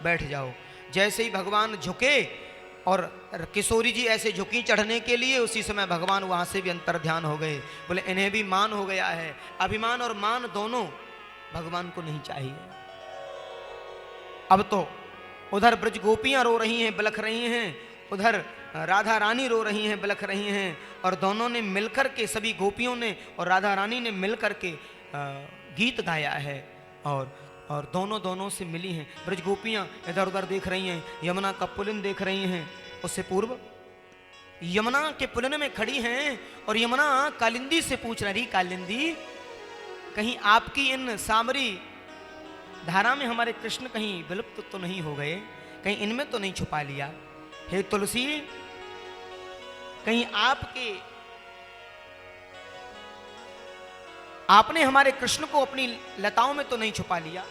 बैठ जाओ। जैसे ही भगवान झुके और किशोरी जी ऐसे झुकी चढ़ने के लिए, उसी समय भगवान वहां से भी अंतर ध्यान हो गए। बोले इन्हें भी मान हो गया है। अभिमान और मान दोनों भगवान को नहीं चाहिए। अब तो उधर ब्रज गोपियां रो रही हैं, बिलख रही हैं, उधर राधा रानी रो रही हैं, बिलख रही हैं। और दोनों ने मिलकर के, सभी गोपियों ने और राधा रानी ने मिलकर के गीत गाया है और दोनों से मिली हैं। ब्रज गोपियां इधर उधर देख रही हैं, यमुना का पुलिन देख रही हैं। उससे पूर्व यमुना के पुलिन में खड़ी हैं और यमुना कालिंदी से पूछ रही, कालिंदी कहीं आपकी इन सामरी धारा में हमारे कृष्ण कहीं विलुप्त तो नहीं हो गए, कहीं इनमें तो नहीं छुपा लिया? हे तुलसी, कहीं आपने हमारे कृष्ण को अपनी लताओं में तो नहीं छुपा लिया?